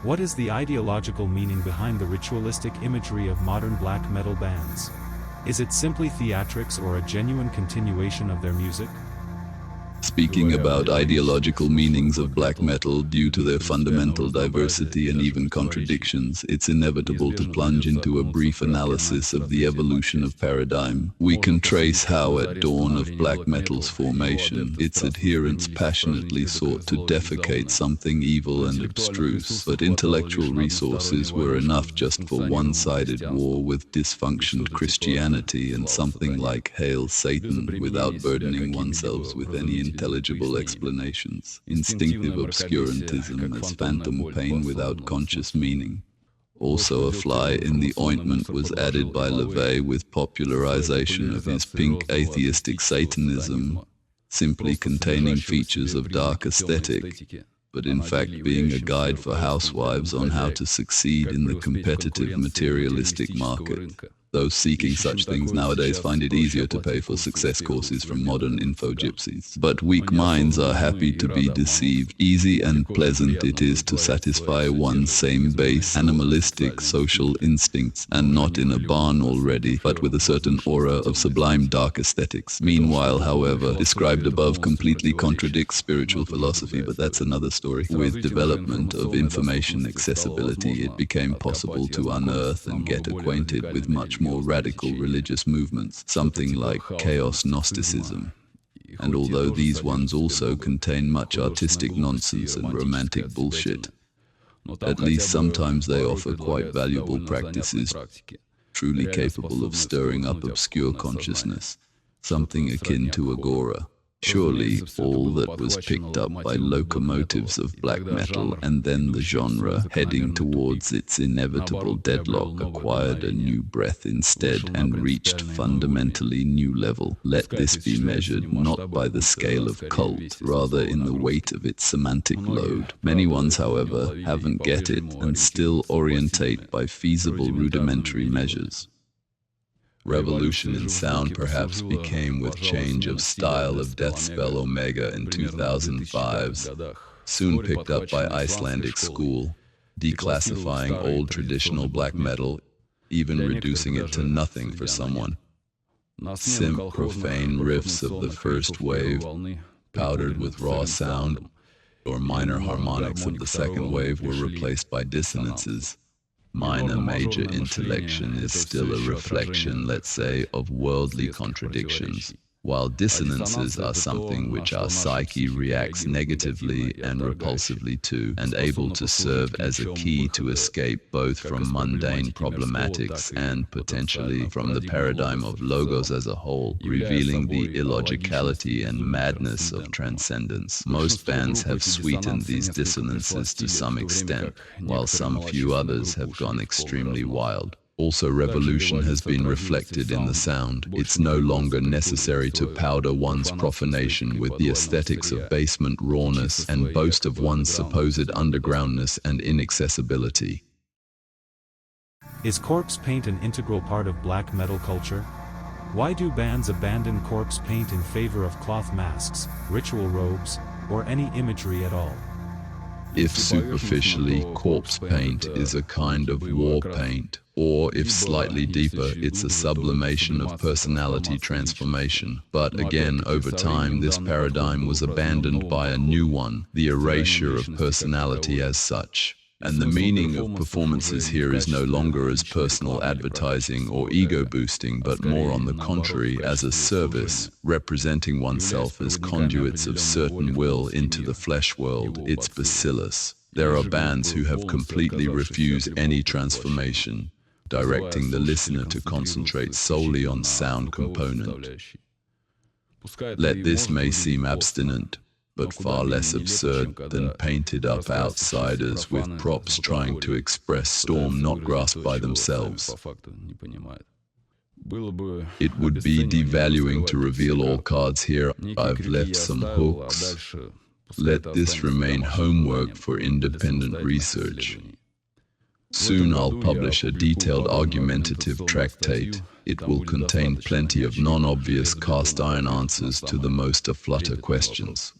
What is the ideological meaning behind the ritualistic imagery of modern black metal bands? Is it simply theatrics or a genuine continuation of their music? Speaking about ideological meanings of black metal due to their fundamental diversity and even contradictions, it's inevitable to plunge into a brief analysis of the evolution of paradigm. We can trace how at dawn of black metal's formation, its adherents passionately sought to defecate something evil and abstruse, but intellectual resources were enough just for one-sided war with dysfunctioned Christianity and something like Hail Satan without burdening oneself with any intelligible explanations, instinctive obscurantism as phantom pain without conscious meaning. Also a fly in the ointment was added by LaVey with popularization of his pink atheistic Satanism, simply containing features of dark aesthetic, but in fact being a guide for housewives on how to succeed in the competitive materialistic market. Those seeking such things nowadays find it easier to pay for success courses from modern info gypsies. But weak minds are happy to be deceived. Easy and pleasant it is to satisfy one's same base animalistic social instincts, and not in a barn already, but with a certain aura of sublime dark aesthetics. Meanwhile, however, described above completely contradicts spiritual philosophy, but that's another story. With development of information accessibility, it became possible to unearth and get acquainted with much more radical religious movements, something like chaos Gnosticism. And although these ones also contain much artistic nonsense and romantic bullshit, at least sometimes they offer quite valuable practices, truly capable of stirring up obscure consciousness, something akin to agora. Surely all that was picked up by locomotives of black metal and then the genre, heading towards its inevitable deadlock, acquired a new breath instead and reached fundamentally new level. Let this be measured not by the scale of cult, rather in the weight of its semantic load. Many ones, however, haven't get it and still orientate by feasible rudimentary measures. Revolution in sound perhaps became with change of style of Deathspell Omega in 2005's, soon picked up by Icelandic school, declassifying old traditional black metal, even reducing it to nothing for someone. Simp profane riffs of the first wave, powdered with raw sound, or minor harmonics of the second wave were replaced by dissonances. Minor-major intellection is still a reflection, let's say, of worldly contradictions, while dissonances are something which our psyche reacts negatively and repulsively to, and able to serve as a key to escape both from mundane problematics and potentially from the paradigm of logos as a whole, revealing the illogicality and madness of transcendence. Most bands have sweetened these dissonances to some extent, while some few others have gone extremely wild. Also, revolution has been reflected in the sound. It's no longer necessary to powder one's profanation with the aesthetics of basement rawness and boast of one's supposed undergroundness and inaccessibility. Is corpse paint an integral part of black metal culture? Why do bands abandon corpse paint in favor of cloth masks, ritual robes, or any imagery at all? If superficially, corpse paint is a kind of war paint, or if slightly deeper, it's a sublimation of personality transformation. But again, over time, this paradigm was abandoned by a new one, the erasure of personality as such. And the meaning of performances here is no longer as personal advertising or ego-boosting, but more on the contrary as a service, representing oneself as conduits of certain will into the flesh world, its bacillus. There are bands who have completely refused any transformation, directing the listener to concentrate solely on sound component. Let this may seem abstinent, but far less absurd than painted-up outsiders with props trying to express storm not grasped by themselves. It would be devaluing to reveal all cards here. I've left some hooks. Let this remain homework for independent research. Soon I'll publish a detailed argumentative tractate. It will contain plenty of non-obvious cast-iron answers to the most aflutter questions.